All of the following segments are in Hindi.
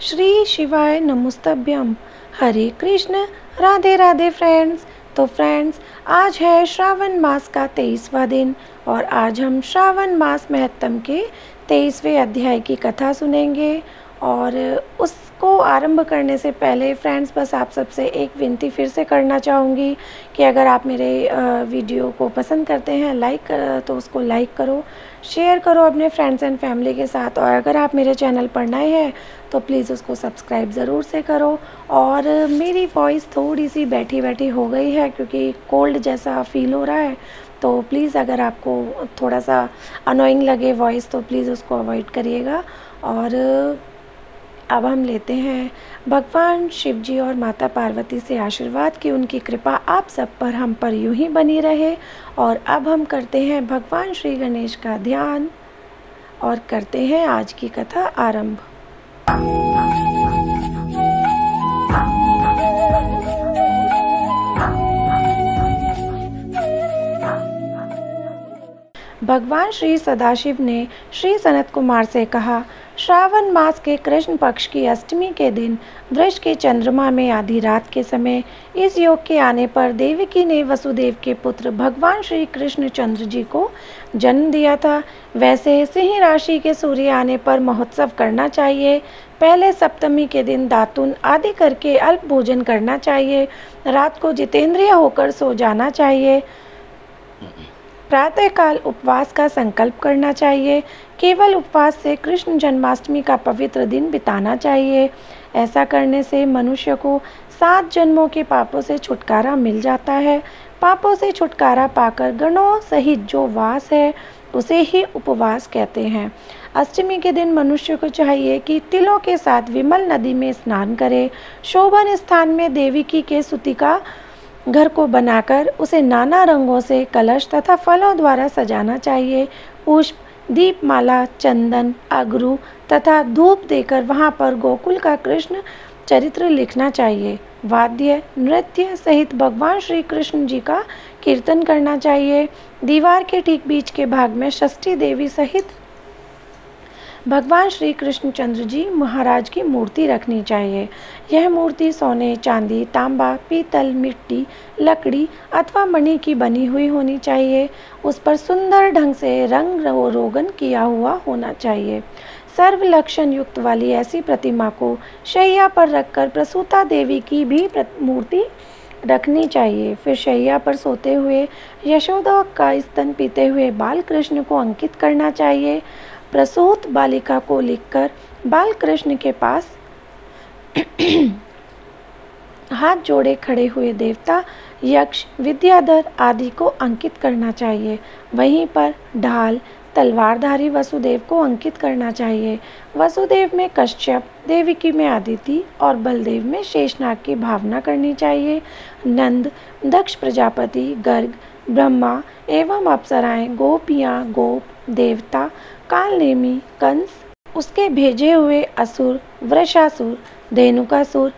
श्री शिवाय नमस्तभ्यम। हरे कृष्ण। राधे राधे फ्रेंड्स। तो फ्रेंड्स, आज है श्रावण मास का 23वां दिन और आज हम श्रावण मास महत्तम के 23वें अध्याय की कथा सुनेंगे। और उसको आरंभ करने से पहले फ्रेंड्स, बस आप सबसे एक विनती फिर से करना चाहूँगी कि अगर आप मेरे वीडियो को पसंद करते हैं तो उसको लाइक करो, शेयर करो अपने फ्रेंड्स एंड फैमिली के साथ। और अगर आप मेरे चैनल पर नए हैं तो प्लीज़ उसको सब्सक्राइब ज़रूर से करो। और मेरी वॉइस थोड़ी सी बैठी बैठी हो गई है क्योंकि कोल्ड जैसा फील हो रहा है, तो प्लीज़ अगर आपको थोड़ा सा अनोइंग लगे वॉइस तो प्लीज़ उसको अवॉइड करिएगा। और अब हम लेते हैं भगवान शिव जी और माता पार्वती से आशीर्वाद कि उनकी कृपा आप सब पर, हम पर यूं ही बनी रहे। और अब हम करते हैं भगवान श्री गणेश का ध्यान और करते हैं आज की कथा आरंभ। भगवान श्री सदाशिव ने श्री सनत कुमार से कहा, श्रावण मास के कृष्ण पक्ष की अष्टमी के दिन वृष के चंद्रमा में आधी रात के समय इस योग के आने पर देवकी ने वसुदेव के पुत्र भगवान श्री कृष्णचंद्र जी को जन्म दिया था। वैसे सिंह राशि के सूर्य आने पर महोत्सव करना चाहिए। पहले सप्तमी के दिन दातुन आदि करके अल्प भोजन करना चाहिए। रात को जितेंद्रिय होकर सो जाना चाहिए। प्रातःकाल उपवास का संकल्प करना चाहिए। केवल उपवास से कृष्ण जन्माष्टमी का पवित्र दिन बिताना चाहिए। ऐसा करने से मनुष्य को 7 जन्मों के पापों से छुटकारा मिल जाता है। पापों से छुटकारा पाकर गणों सहित जो वास है उसे ही उपवास कहते हैं। अष्टमी के दिन मनुष्य को चाहिए कि तिलों के साथ विमल नदी में स्नान करे। शोभन स्थान में देवकी के सूतिका घर को बनाकर उसे नाना रंगों से कलश तथा फलों द्वारा सजाना चाहिए। पुष्प, दीपमाला, चंदन, अगरू तथा धूप देकर वहां पर गोकुल का कृष्ण चरित्र लिखना चाहिए। वाद्य नृत्य सहित भगवान श्री कृष्ण जी का कीर्तन करना चाहिए। दीवार के ठीक बीच के भाग में षष्ठी देवी सहित भगवान श्री कृष्णचंद्र जी महाराज की मूर्ति रखनी चाहिए। यह मूर्ति सोने, चांदी, तांबा, पीतल, मिट्टी, लकड़ी अथवा मणि की बनी हुई होनी चाहिए। उस पर सुंदर ढंग से रंग रोगन किया हुआ होना चाहिए। सर्व लक्षण युक्त वाली ऐसी प्रतिमा को शैया पर रखकर प्रसूता देवी की भी मूर्ति रखनी चाहिए। फिर शैया पर सोते हुए यशोदा का स्तन पीते हुए बाल कृष्ण को अंकित करना चाहिए। प्रसूत बालिका को लिखकर बाल कृष्ण के पास हाथ जोड़े खड़े हुए देवता, यक्ष, विद्याधर आदि को अंकित करना चाहिए। वहीं पर ढाल, तलवारधारी वसुदेव को अंकित करना चाहिए। वसुदेव में कश्यप, देवकी में अदिति और बलदेव में शेषनाग की भावना करनी चाहिए। नंद, दक्ष प्रजापति, गर्ग, ब्रह्मा एवं अप्सराएं, गोपियाँ, गोप, देवता, कालनेमी, कंस, उसके भेजे हुए असुर, वृषासुर, धेनुकासुर,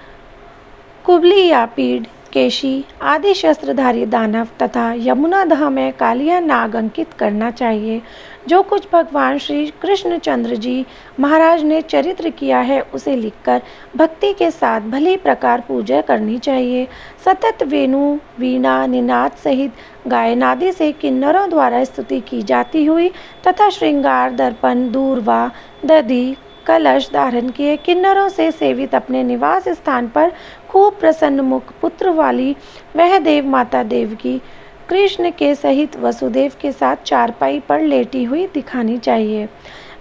कुबली या पीड़, केशी आदि शस्त्रधारी दानव तथा यमुनादह में कालिया नाग अंकित करना चाहिए। जो कुछ भगवान श्री कृष्णचंद्र जी महाराज ने चरित्र किया है उसे लिखकर भक्ति के साथ भली प्रकार पूजा करनी चाहिए। सतत वेणु, वीणा, निनाद सहित गायनादि से किन्नरों द्वारा स्तुति की जाती हुई तथा श्रृंगार, दर्पण, दूर्वा, दधि, कलश धारण किए किन्नरों से सेवित अपने निवास स्थान पर खूब प्रसन्न मुख पुत्र वाली वह देव माता देवकी कृष्ण के सहित वसुदेव के साथ चारपाई पर लेटी हुई दिखानी चाहिए।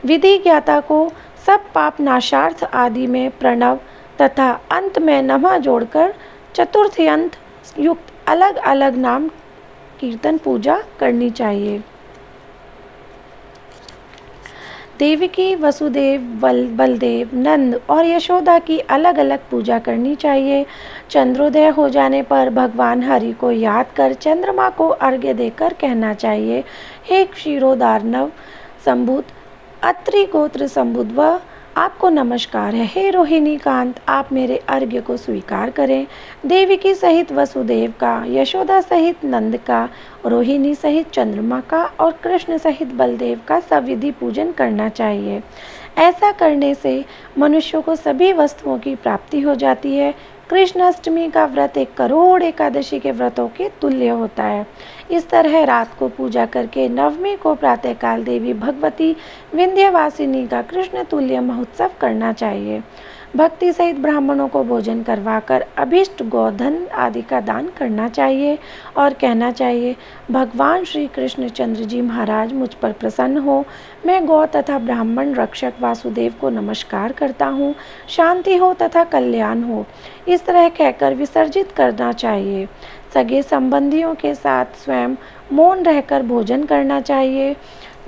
विधि ज्ञाता को सब पाप नाशार्थ आदि में प्रणव तथा अंत में नमः जोड़कर चतुर्थयंत युक्त अलग अलग नाम कीर्तन पूजा करनी चाहिए। देवकी, वसुदेव, बलदेव, नंद और यशोदा की अलग अलग पूजा करनी चाहिए। चंद्रोदय हो जाने पर भगवान हरि को याद कर चंद्रमा को अर्घ्य देकर कहना चाहिए, हे क्षीरोदार्णव संभूत अत्रि गोत्र संभुद्व, आपको नमस्कार है। हे रोहिणी कांत, आप मेरे अर्घ्य को स्वीकार करें। देवकी सहित वसुदेव का, यशोदा सहित नंद का, रोहिणी सहित चंद्रमा का और कृष्ण सहित बलदेव का सविधि पूजन करना चाहिए। ऐसा करने से मनुष्यों को सभी वस्तुओं की प्राप्ति हो जाती है। कृष्ण अष्टमी का व्रत 1 करोड़ एकादशी के व्रतों के तुल्य होता है। इस तरह रात को पूजा करके नवमी को प्रातःकाल देवी भगवती विंध्यवासिनी का कृष्ण तुल्य महोत्सव करना चाहिए। भक्ति सहित ब्राह्मणों को भोजन करवाकर अभिष्ट गोधन आदि का दान करना चाहिए और कहना चाहिए, भगवान श्री कृष्णचंद्र जी महाराज मुझ पर प्रसन्न हो। मैं गौ तथा ब्राह्मण रक्षक वासुदेव को नमस्कार करता हूँ। शांति हो तथा कल्याण हो, इस तरह कहकर विसर्जित करना चाहिए। सगे संबंधियों के साथ स्वयं मौन रहकर भोजन करना चाहिए।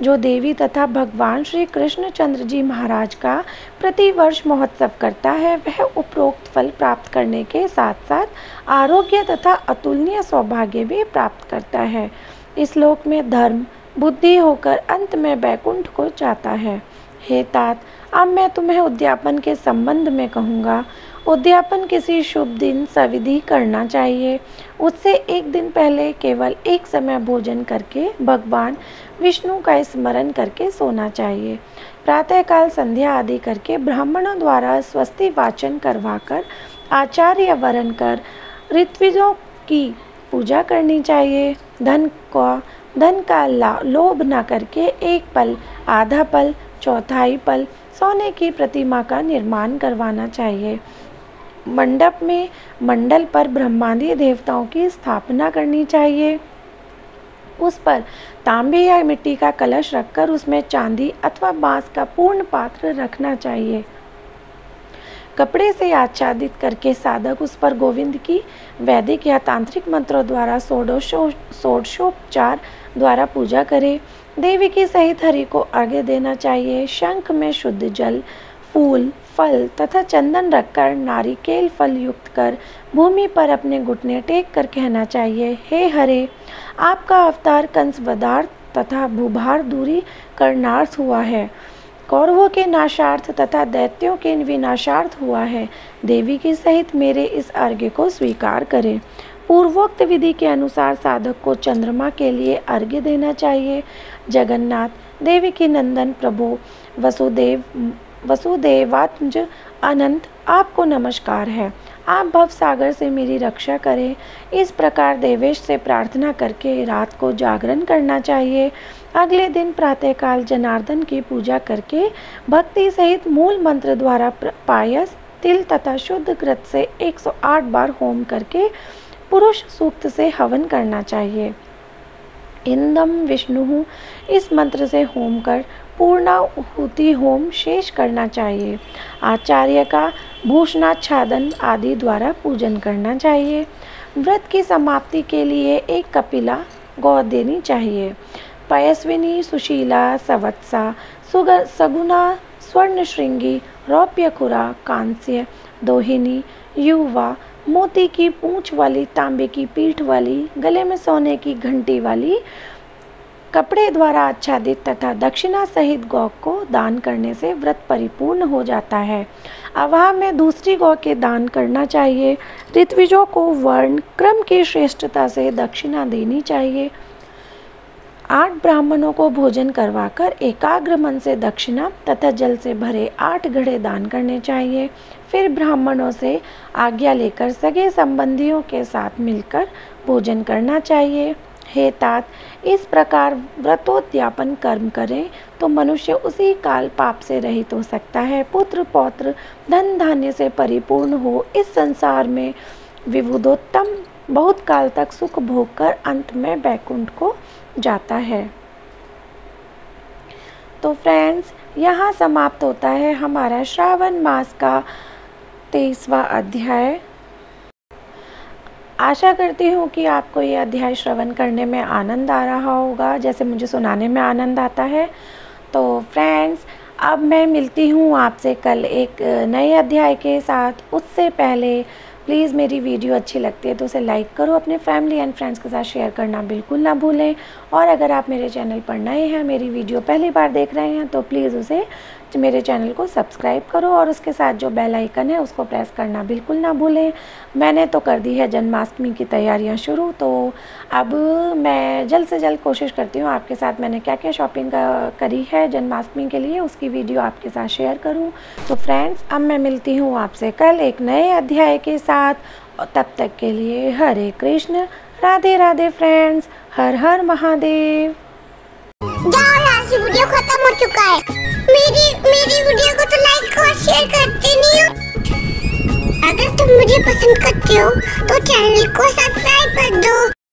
जो देवी तथा भगवान श्री कृष्णचंद्र जी महाराज का प्रतिवर्ष महोत्सव करता है, वह उपरोक्त फल प्राप्त करने के साथ साथ आरोग्य तथा अतुलनीय सौभाग्य भी प्राप्त करता है। इस लोक में धर्म बुद्धि होकर अंत में बैकुंठ को जाता है। हे तात, अब मैं तुम्हें उद्यापन के संबंध में कहूँगा। उद्यापन किसी शुभ दिन सविधि करना चाहिए। उससे एक दिन पहले केवल एक समय भोजन करके भगवान विष्णु का स्मरण करके सोना चाहिए। प्रातःकाल संध्या आदि करके ब्राह्मणों द्वारा स्वस्ति वाचन करवाकर आचार्य वरण कर ऋत्विजों की पूजा करनी चाहिए। धन का लोभ न करके एक पल, आधा पल, चौथाई पल सोने की प्रतिमा का निर्माण करवाना चाहिए। मंडप में मंडल पर ब्रह्मांडीय देवताओं की स्थापना करनी चाहिए। उस पर तांबे या मिट्टी का कलश रखकर उसमें चांदी अथवा बांस का पूर्ण पात्र रखना चाहिए। कपड़े से आच्छादित करके साधक उस पर गोविंद की वैदिक या तांत्रिक मंत्रों द्वारा षोडशोपचार द्वारा पूजा करे। देवी की सहित हरि को अर्घ्य देना चाहिए। शंख में शुद्ध जल, फूल, फल तथा चंदन रखकर नारिकेल फल युक्त कर भूमि पर अपने घुटने टेक कर कहना चाहिए, हे हरे, आपका अवतार कंस वधार्थ तथा भूभार दूरी करनार्थ हुआ है, कौरवों के नाशार्थ तथा दैत्यों के विनाशार्थ हुआ है। देवी की सहित मेरे इस अर्घ्य को स्वीकार करें। पूर्वोक्त विधि के अनुसार साधक को चंद्रमा के लिए अर्घ्य देना चाहिए। जगन्नाथ, देवी की नंदन प्रभु वसुदेवात्मज अनंत, आपको नमस्कार है। आप भव सागर से मेरी रक्षा करें। इस प्रकार देवेश से प्रार्थना करके रात को जागरण करना चाहिए। अगले दिन प्रातःकाल जनार्दन की पूजा करके भक्ति सहित मूल मंत्र द्वारा पायस, तिल तथा शुद्ध घृत से 108 बार होम करके पुरुष सूक्त से हवन करना चाहिए। इंदम विष्णु, इस मंत्र से होम कर पूर्णाहुति होम शेष करना चाहिए। आचार्य का भूषणाच्छादन आदि द्वारा पूजन करना चाहिए। व्रत की समाप्ति के लिए एक कपिला गौ देनी चाहिए। पयस्विनी, सुशीला, सवत्सा, सगुना, स्वर्ण श्रृंगी, रौप्यखुरा, कांस्य, दोहिनी, युवा, मोती की पूंछ वाली, तांबे की पीठ वाली, गले में सोने की घंटी वाली, कपड़े द्वारा आच्छादित तथा दक्षिणा सहित गौ को दान करने से व्रत परिपूर्ण हो जाता है। अभाव में दूसरी गौ के दान करना चाहिए। ऋत्विजों को वर्ण क्रम की श्रेष्ठता से दक्षिणा देनी चाहिए। 8 ब्राह्मणों को भोजन करवाकर एकाग्र मन से दक्षिणा तथा जल से भरे 8 घड़े दान करने चाहिए। फिर ब्राह्मणों से आज्ञा लेकर सगे संबंधियों के साथ मिलकर भोजन करना चाहिए। हे तात, इस प्रकार व्रतोद्यापन कर्म करें तो मनुष्य उसी काल पाप से रहित हो सकता है। पुत्र पौत्र धन धान्य से परिपूर्ण हो इस संसार में विबुधोत्तम बहुत काल तक सुख भोग कर अंत में बैकुंठ को जाता है। तो फ्रेंड्स, यहाँ समाप्त होता है हमारा श्रावण मास का 23वां अध्याय। आशा करती हूँ कि आपको ये अध्याय श्रवण करने में आनंद आ रहा होगा, जैसे मुझे सुनाने में आनंद आता है। तो फ्रेंड्स, अब मैं मिलती हूँ आपसे कल एक नए अध्याय के साथ। उससे पहले प्लीज़ मेरी वीडियो अच्छी लगती है तो उसे लाइक करो, अपने फैमिली एंड फ्रेंड्स के साथ शेयर करना बिल्कुल ना भूलें। और अगर आप मेरे चैनल पर नए हैं, मेरी वीडियो पहली बार देख रहे हैं, तो प्लीज़ उसे मेरे चैनल को सब्सक्राइब करो और उसके साथ जो बेल आइकन है उसको प्रेस करना बिल्कुल ना भूलें। मैंने तो कर दी है जन्माष्टमी की तैयारियां शुरू, तो अब मैं जल्द से जल्द कोशिश करती हूँ आपके साथ मैंने क्या क्या शॉपिंग करी है जन्माष्टमी के लिए उसकी वीडियो आपके साथ शेयर करूँ। तो फ्रेंड्स, अब मैं मिलती हूँ आपसे कल एक नए अध्याय के साथ, और तब तक के लिए हरे कृष्ण, राधे राधे फ्रेंड्स, हर हर महादेव। वीडियो खत्म हो चुका है। मेरी वीडियो को तो लाइक और शेयर करते नहीं हो। अगर तुम मुझे पसंद करते हो तो चैनल को सब्सक्राइब कर दो।